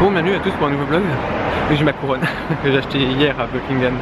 Bon, bienvenue à tous pour un nouveau vlog. Et j'ai ma couronne que j'ai acheté hier à Buckingham.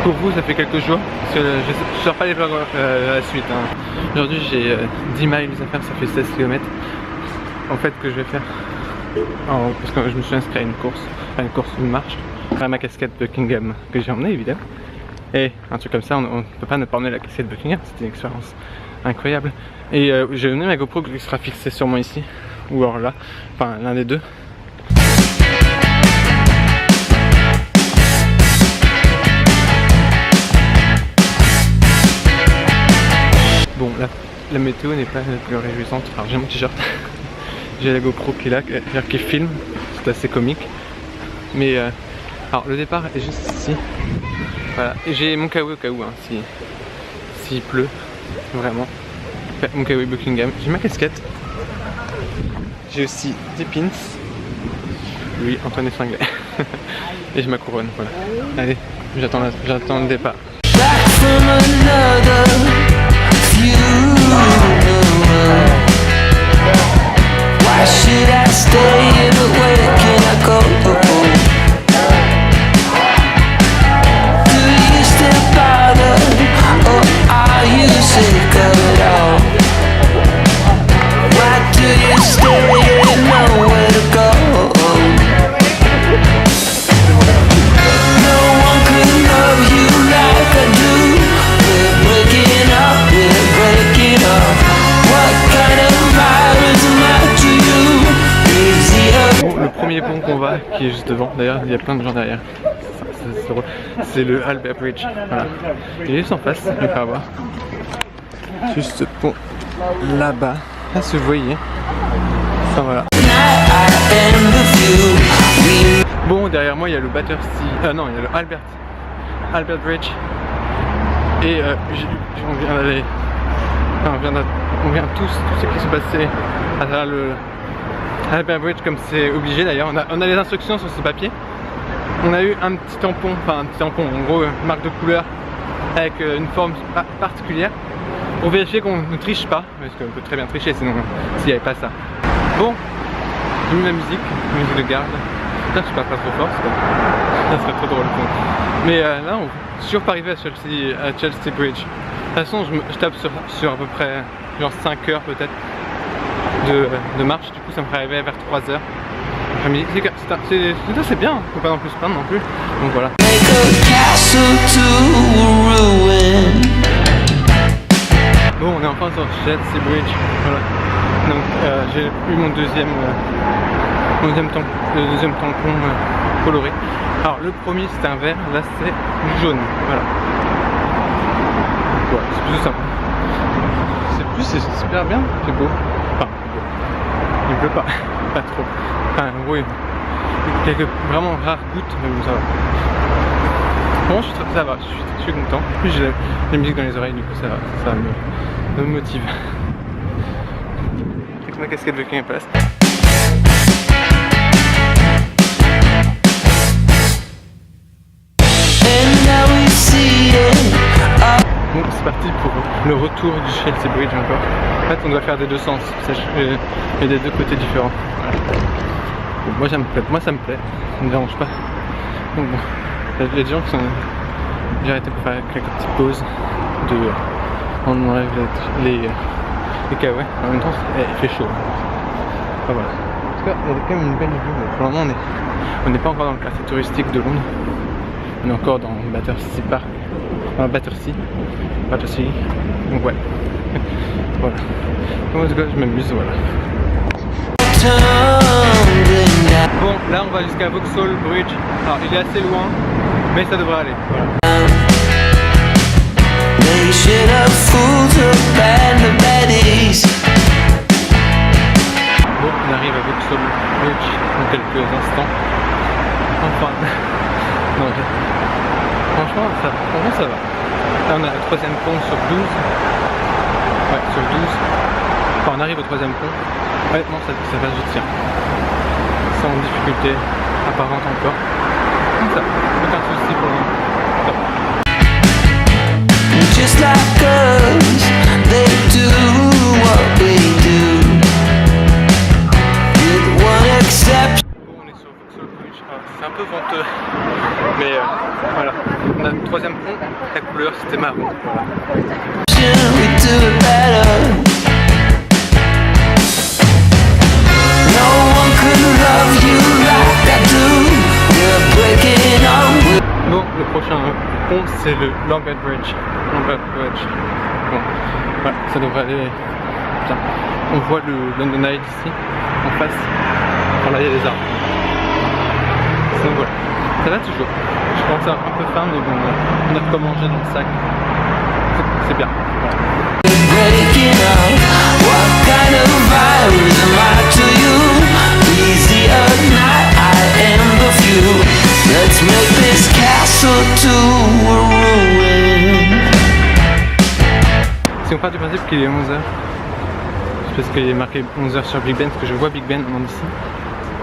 Pour vous, ça fait quelques jours, parce que je sors pas les vlogs à la suite. Hein. Aujourd'hui, j'ai 10 miles à faire, ça fait 16 km. En fait, que je vais faire, parce que je me suis inscrit à une course, une marche, avec ma casquette Buckingham que j'ai emmenée évidemment. Et un truc comme ça, on ne peut pas ne pas emmener la casquette Buckingham, c'était une expérience incroyable. Et j'ai emmené ma GoPro qui sera fixée sûrement ici, ou alors là, enfin l'un des deux. Bon, la météo n'est pas la plus réjouissante. Alors j'ai mon t-shirt, j'ai la GoPro qui est là, qui filme, c'est assez comique. Mais alors le départ est juste ici. Voilà, et j'ai mon kawaii au cas où, hein, s'il pleut, vraiment. Mon kawaii Buckingham, j'ai ma casquette. J'ai aussi des pins. Oui, Antoine est cinglé. Et j'ai ma couronne, voilà. Allez, j'attends le départ. Why should I stay in the way can I go? Do you still bother or are you sick of it all? Why do you stay and nowhere to go? No one could love you like I do. We're breaking up, we're breaking up. What kind of virus am I to you? Bon, le premier pont qu'on va, qui est juste devant, d'ailleurs il y a plein de gens derrière. C'est le Albert Bridge, voilà. Il est juste en face, il faut voir. Juste ce pont là-bas, là si vous voyez. Enfin voilà. Bon, derrière moi il y a le Battersea, non il y a le Albert Bridge. Et on vient d'aller, on vient tous ce qui se passait à travers le Albert Bridge comme c'est obligé d'ailleurs. On a les instructions sur ce papier. On a eu un petit tampon, en gros une marque de couleur avec une forme particulière pour vérifier qu'on ne triche pas, parce qu'on peut très bien tricher sinon s'il n'y avait pas ça. Bon, j'ai mis la musique de garde. Putain, je parle pas trop fort, ça serait trop drôle. Mais là, je suis toujours pas arrivé à Chelsea Bridge. De toute façon, je tape sur à peu près genre 5 heures peut-être de marche. Du coup, ça me ferait arriver vers 3 heures. C'est bien, faut pas non plus se plaindre non plus. Donc voilà. Bon, on est enfin sur Chelsea Bridge. Voilà. Donc j'ai eu mon deuxième tampon coloré. Alors le premier c'était un vert, là c'est jaune. Voilà. Ouais, c'est plutôt sympa. C'est super bien, c'est beau. Enfin, il pleut pas, pas trop. Enfin, oui, quelques vraiment rares gouttes, mais ça va. Bon, ça va, je suis content. En plus, j'ai la musique dans les oreilles, du coup, ça me motive. Avec ma casquette de Buckingham Palace. Bon, c'est parti pour le retour du Chelsea Bridge encore. En fait, on doit faire des deux sens, et des deux côtés différents. Voilà. Bon, moi ça me plaît, ça me dérange pas. Donc bon, il y a des gens qui sont... J'ai arrêté pour faire quelques petites pauses on enlève les kawaii. En même temps, il fait chaud. Enfin, voilà. En tout cas, il y a quand même une belle vue. Pour le moment, on n'est pas encore dans le quartier touristique de Londres. On est encore dans Battersea Park. Battersea. Donc ouais. Voilà. En tout cas, je m'amuse, voilà. Bon, là on va jusqu'à Vauxhall Bridge. Alors il est assez loin, mais ça devrait aller. Voilà. Bon, on arrive à Vauxhall Bridge dans quelques instants. Enfin, non, franchement ça va. Là on a le troisième pont sur 12. Ouais, sur 12. Enfin, on arrive au troisième pont. Ouais, non, ça va, je tiens. Sans difficulté apparente encore. Comme ça, aucun souci pour moi. Just like us, they do what we do. With one exception. Bon, on est sur fait un peu venteux. Mais voilà. On a le troisième pont, la couleur c'était marron. Voilà. Bon, le prochain pont c'est le Lambeth Bridge. Bon, voilà, ça devrait aller bien. On voit le London Eye ici, en face. Voilà, il y a les arbres. Donc voilà, ça va toujours. Je commence à avoir un peu faim, mais bon, on a de quoi manger dans le sac. C'est bien. Voilà. Si on part du principe qu'il est 11h, c'est parce qu'il est marqué 11h sur Big Ben, parce que je vois Big Ben en d'ici.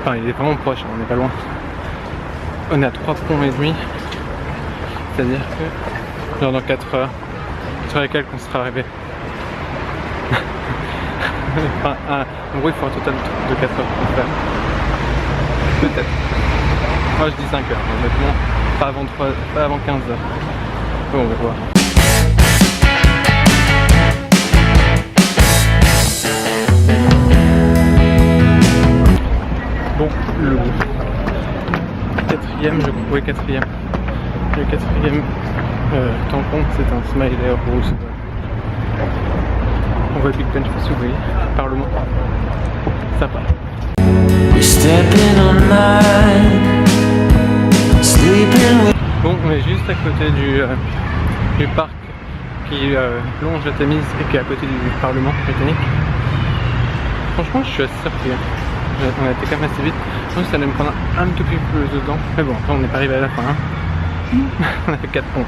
Enfin, il est vraiment proche, on n'est pas loin. On est à 3 ponts et demi, c'est-à-dire que genre dans 4 heures et quelques on sera arrivé. Enfin, en gros il faut un total de 4 heures pour faire. Peut-être. Moi je dis 5 heures, honnêtement, pas avant 15 heures. Bon, on va voir. Bon, le quatrième, le quatrième tampon, c'est un smiley rose. On voit Big Ben, je sais pas si vous voyez, Parlement. Sympa. Bon, on est juste à côté du parc qui longe la Tamise et qui est à côté du Parlement britannique. Franchement, je suis assez surpris. On a été quand même assez vite. Je pense que ça allait me prendre un tout petit peu de temps. Mais bon, après on n'est pas arrivé à la fin. Hein. On a fait 4 ponts.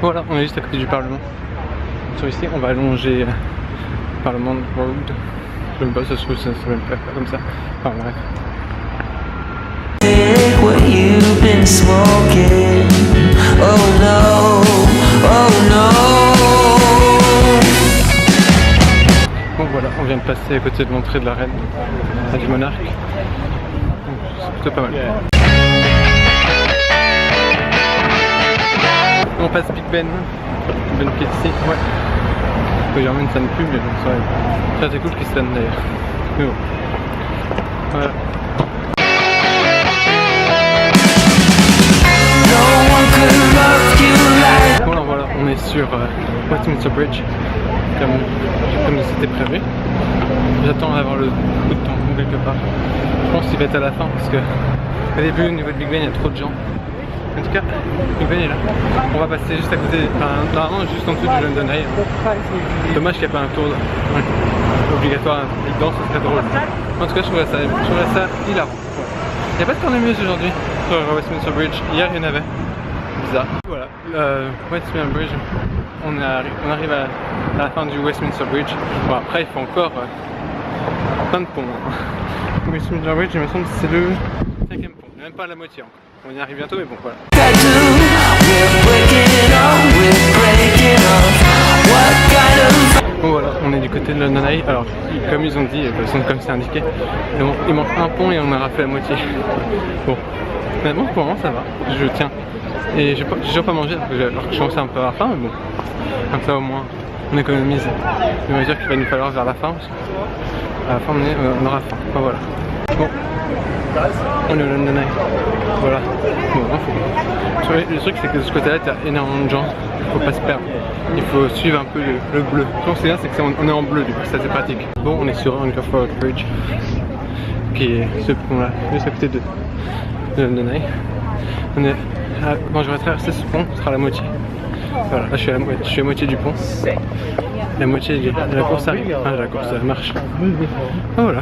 Voilà, on est juste à côté du Parlement. Sur ici, on va longer Parlement Road. Je ne sais pas, ça se trouve, ça ne même pas comme ça. Enfin bref. What you've been smoking. Oh no, oh no. Bon voilà, on vient de passer à côté de l'entrée de la reine, du monarque. C'est plutôt pas mal. On passe Big Ben qui est ici, ouais. Il y en a une scène plus, mais bon, ça c'est cool qu'il se donne d'ailleurs. Mais bon. Voilà. Bon, voilà, on est sur Westminster Bridge, comme c'était prévu. J'attends d'avoir le coup de temps quelque part. Je pense qu'il va être à la fin parce que au début, au niveau de Big Ben, il y a trop de gens. En tout cas, Big Ben est là. On va passer juste à côté, normalement juste en dessous du London Eye. Dommage qu'il n'y ait pas un tour obligatoire dedans, ce serait drôle. En tout cas, je trouverais ça hilarant. Il n'y a pas de cornemuse aujourd'hui sur Westminster Bridge. Hier, il y en avait. Bizarre. Voilà, Westminster Bridge, on arrive à la fin du Westminster Bridge. Bon, après il faut encore plein de ponts. Westminster Bridge, il me semble que c'est le 5e pont, même pas à la moitié encore. On y arrive bientôt, mais bon voilà. Bon voilà, on est du côté de London Eye. Alors, comme ils ont dit, de toute façon comme c'est indiqué, il manque un pont et on aura fait la moitié. Bon, mais bon, pour le moment ça va, je tiens. Et j'ai toujours pas mangé alors que je commençais un peu à avoir faim, mais bon, comme ça au moins on économise les mesures qu'il va nous falloir vers la fin, parce qu'à la fin on aura faim. Enfin, voilà. Bon, on est au London Eye. Voilà. Bon, le truc c'est que de ce côté-là, tu as énormément de gens, il faut pas se perdre. Il faut suivre un peu le bleu. Ce qu'on sait bien, c'est qu'on est en bleu, du coup ça c'est pratique. Bon, on est sur Hungerford Bridge, qui est ce pont-là, juste à côté de London Eye. Quand je vais traverser ce pont, ce sera la moitié. Voilà, là je suis à moitié du pont. La moitié de la course arrive. Ah, la course marche. Ah, voilà.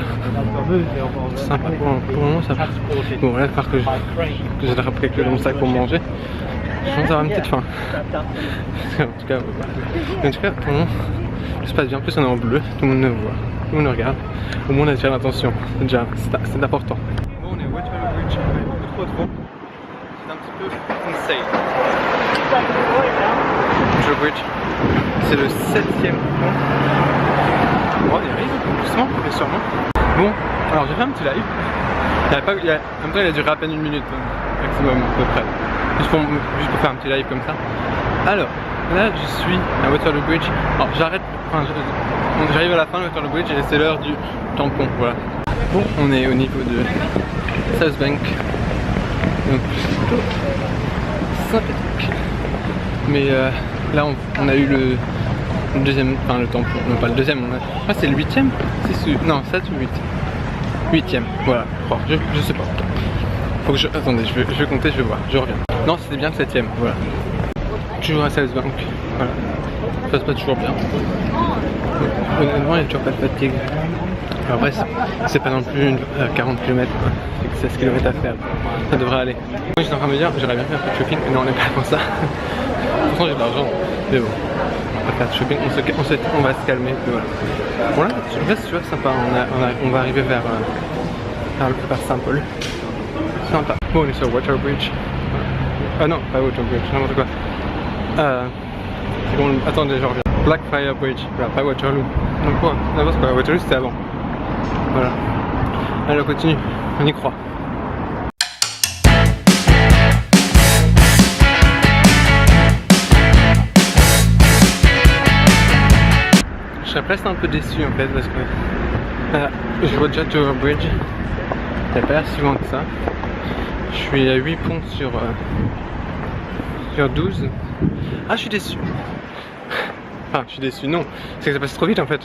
C'est sympa pour le moment, ça va. Bon, là, il va falloir que j'attrape quelque chose dans mon sac pour manger. Je pense avoir une petite faim. En tout cas, pour le moment, tout se passe bien. En plus, on est en bleu, tout le monde nous voit, tout le monde nous regarde. Au moins, on a déjà l'attention. Déjà, c'est important. Bon, on est à Waterloo Bridge, avec beaucoup trop de vent. C'est un petit peu insane. Bridge. C'est le 7e pont. Bon, on y arrive, doucement, mais sûrement. Bon, alors j'ai fait un petit live. En même temps, il a duré à peine 1 minute, maximum à peu près. Juste pour faire un petit live comme ça. Alors, là je suis à Waterloo Bridge. Alors j'arrête, j'arrive à la fin de Waterloo Bridge et c'est l'heure du tampon, voilà. Bon, on est au niveau de South Bank. Donc plutôt sympathique. Mais là on a eu le deuxième, enfin le tampon, non pas le deuxième, c'est le 8e. Non, 7 ou 8. 8e, voilà, je sais pas. Faut que attendez, je vais compter, je vais voir, je reviens. Non, c'était bien le 7e, voilà. Toujours à South Bank, voilà. Ça se passe toujours bien. Honnêtement, il n'y a toujours pas de fatigue. Après, c'est pas non plus 40 km, c'est 16 km à faire. Ça devrait aller. Moi, j'étais en train de me dire, j'aurais bien fait un peu de shopping, mais non, on n'est pas pour ça. Pourtant, j'ai de l'argent, mais bon. On va faire de shopping, on va se calmer, puis voilà. Bon, là, c'est super sympa. On va arriver vers Saint-Paul. Sympa. Bon, on est sur Waterloo Bridge. Ah non, pas Waterloo Bridge, n'importe quoi. C'est bon, attendez, je reviens. Blackfriars Bridge, voilà, pas Waterloo. Donc quoi, d'abord c'est quoi, Waterloo c'était avant. Voilà. Allez, on continue, on y croit. Je serais presque un peu déçu en fait parce que je vois déjà Tower Bridge. Il n'y a pas l'air si loin que ça. Je suis à 8 ponts sur 12. Ah, je suis déçu. Enfin, je suis déçu, non. C'est que ça passe trop vite en fait.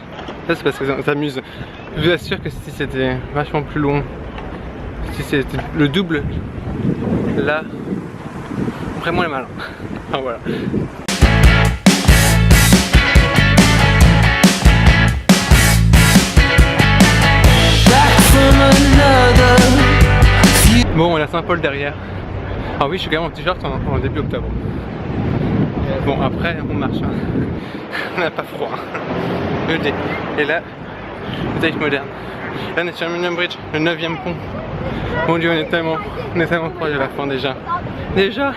Ça, c'est parce que ça s'amuse. Je vous assure que si c'était vachement plus long, si c'était le double, là, vraiment les malins. Enfin voilà. Bon, on a Saint-Paul derrière. Ah oui, je suis quand même en t-shirt en début octobre. Bon, après, on marche. Hein. On n'a pas froid. Et là, le Tate Modern. Là, on est sur Millennium Bridge, le 9e pont. Mon dieu, on est tellement proche de la fin déjà. Déjà,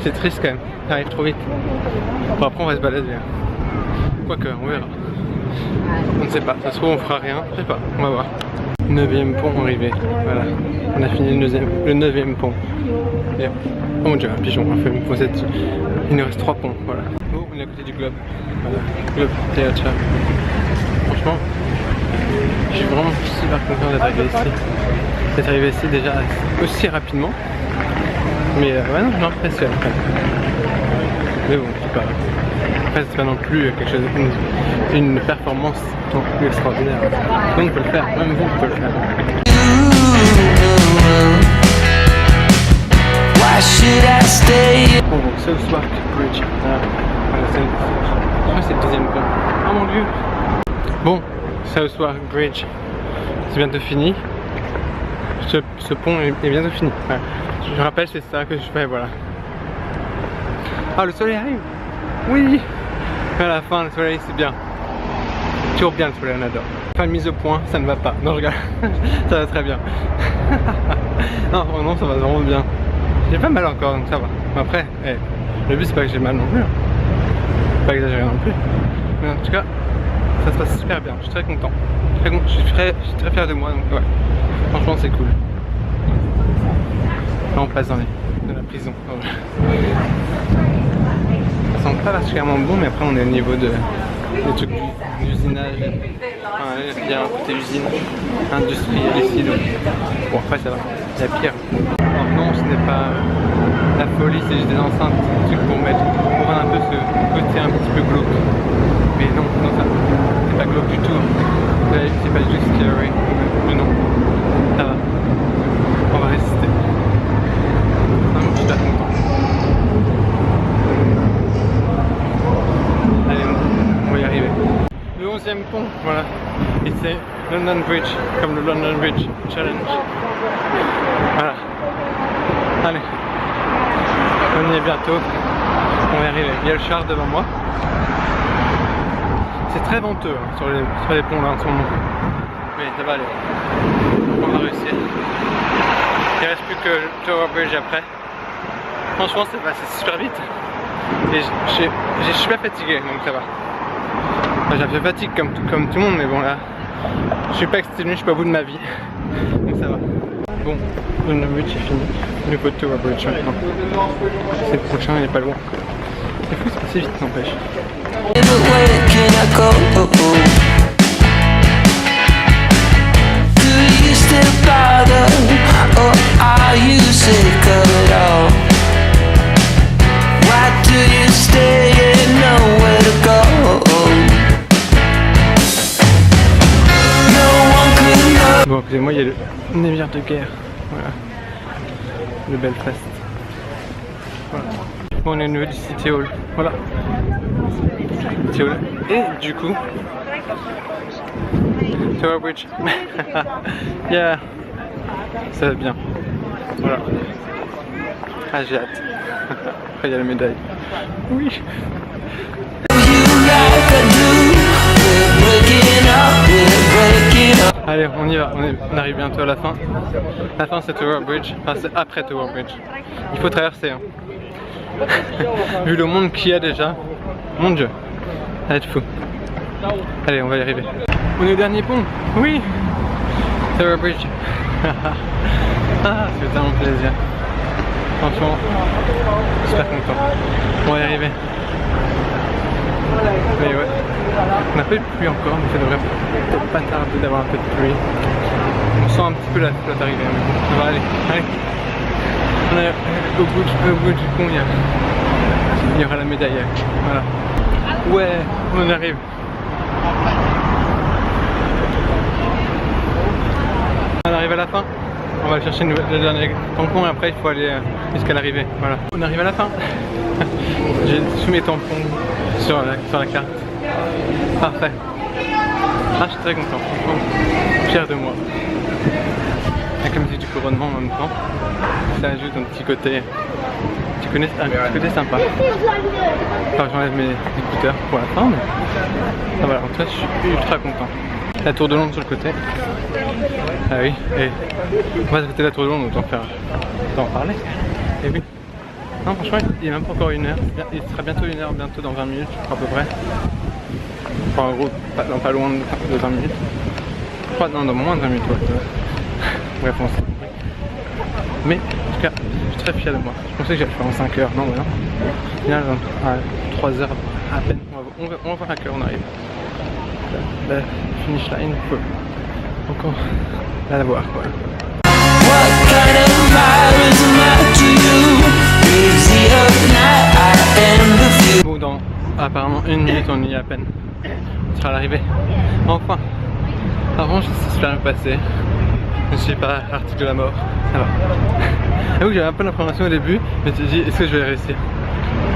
c'est triste quand même. Ça arrive trop vite. Bon, après, on va se balader. Quoique, on verra. On ne sait pas. Ça se trouve, on fera rien. Je sais pas. On va voir. 9e pont arrivé. Voilà. On a fini le 9e pont. Et, oh mon dieu, un pigeon. Il nous reste 3 ponts. Voilà. Bon, on est à côté du Globe. Voilà. Globe Theatre. Franchement, je suis vraiment super content d'être arrivé ici. D'être arrivé ici déjà aussi rapidement. Mais ouais, non, je m'impressionne. Mais bon, c'est pas. Après, c'est pas non plus quelque chose, une performance non plus extraordinaire. Donc on peut le faire, même vous pouvez le faire. Bon, donc South Bank Bridge. Voilà, je crois que c'est le 2e pont. Oh mon dieu. Bon, South Bank Bridge, c'est bientôt fini. Ce pont est bientôt fini. Ouais. Je rappelle, c'est ça que je fais, voilà. Ah, le soleil arrive. Oui. À la fin, le soleil, c'est bien. Toujours bien le soleil, on adore. Pas de mise au point, ça ne va pas. Non, je rigole. Ça va très bien. Non, vraiment, ça va vraiment bien. J'ai pas mal encore, donc ça va. Après, le but c'est pas que j'ai mal non plus. Pas exagéré non plus. Mais en tout cas, ça se passe super bien. Je suis très content. Je suis très fier de moi, donc ouais. Franchement, c'est cool. Là, on passe dans la prison. Ça sent pas particulièrement bon, mais après on est au niveau des trucs d'usinage. Enfin, il y a un côté usine industrielle ici, donc bon, après ça va, il y a pire. Alors non, ce n'est pas la folie, c'est juste des enceintes, des trucs pour voir un peu ce côté un petit peu glauque. Mais non, ça c'est pas glauque du tout. C'est pas juste scary, mais non, ça va. On va résister. Non, je suis pas content. Allez, on va y arriver. Le 11e pont, voilà. Et c'est London Bridge, comme le London Bridge Challenge. Voilà. Allez. On y est bientôt. On va y arriver. Il y a le char devant moi. C'est très venteux hein, sur les ponts là en ce moment. Mais ça va aller. On va réussir. Il ne reste plus que le Tower Bridge après. Franchement, c'est passé super vite. Et je suis pas fatigué, donc ça va. Enfin, j'ai un peu fatigue comme tout le monde, mais bon là, je suis pas exténué, je suis pas au bout de ma vie. Donc ça va. Bon, le bridge est fini. Le nouveau Tower Bridge maintenant. C'est le prochain, il est pas loin. C'est fou, c'est passé vite, n'empêche. Bon, excusez-moi, il y a le navire de guerre. Voilà. Le Belfast. Voilà. Bon, on est au niveau du City Hall. Voilà. City Hall. Et du coup, Tower Bridge. Yeah. Ça va bien. Voilà. Ah, j'ai hâte. Après, il y a la médaille. Oui. Allez, on y va, on arrive bientôt à la fin. La fin c'est Tower Bridge, enfin c'est après Tower Bridge. Il faut traverser. Hein. Vu le monde qu'il y a déjà, mon dieu, ça va être fou. Allez, on va y arriver. On est au dernier pont, oui. Tower Bridge. Ah, ça fait tellement plaisir. Franchement, super content. On va y arriver. Mais ouais, on n'a pas eu de pluie encore, mais ça devrait peut-être pas tarder d'avoir un peu de pluie. On sent un petit peu la flotte arriver, mais bon, ça va aller, allez. On est au bout du pont, il y aura la médaille, voilà. Ouais, on arrive. On arrive à la fin. On va chercher le dernier tampon et après il faut aller jusqu'à l'arrivée, voilà. On arrive à la fin. J'ai tous mes tampons sur la carte. Parfait. Ah, je suis très content, franchement. Fier de moi. Avec la musique du couronnement en même temps, ça ajoute un petit côté sympa. Enfin, j'enlève mes écouteurs pour la fin, mais ah, voilà, en tout cas, je suis ultra content. La tour de Londres sur le côté. Ah oui, et on va se fêter la tour de Londres, autant en parler. Et oui. Non, franchement, il est même pas encore 1 heure. Il sera bientôt 1 heure, bientôt dans 20 minutes, je crois, à peu près. Enfin, en gros, pas loin de 20 minutes. Je crois, non, dans moins de 20 minutes, ouais. Bref, on sait. Mais, en tout cas, je suis très fier de moi. Je pensais que j'allais faire en 5 heures, non, voilà. Au final, à 3 heures à peine. On va voir à quelle heure on arrive. La finish line, il faut encore la voir, quoi. Bon, dans apparemment 1 minute on y est à peine. On sera à l'arrivée. Enfin. Avant je sais super bien passé. Je ne suis pas l'article de la mort. Ça va. Ah oui, j'avais un peu d'information au début, mais je me suis dit est-ce que je vais réussir?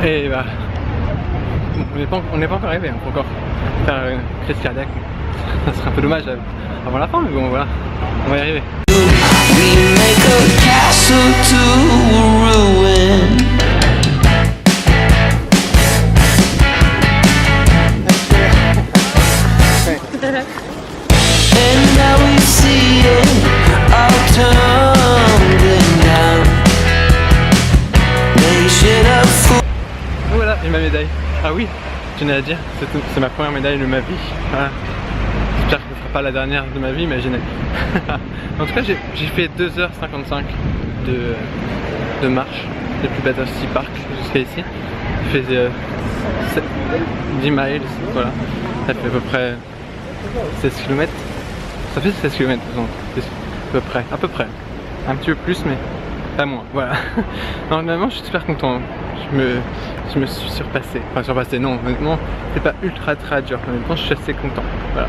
Et bah. On n'est pas encore arrivé, on peut encore faire une crise cardiaque. Ça serait un peu dommage avant la fin, mais bon voilà. On va y arriver. Voilà, et ma médaille. Ah oui, je tenais à dire, c'est ma première médaille de ma vie. Voilà. J'espère que ce ne sera pas la dernière de ma vie, imaginez. En tout cas, j'ai fait 2h55 de marche depuis Battersea Park jusqu'à ici. J'ai fait 10 miles, voilà. Ça fait à peu près 16 km. Ça fait 16 km, à peu près. Un petit peu plus, mais pas moins, voilà. Normalement, je suis super content. Je me suis surpassé. Enfin, surpassé, non, honnêtement, c'est pas ultra dur. En même temps, je suis assez content. Voilà.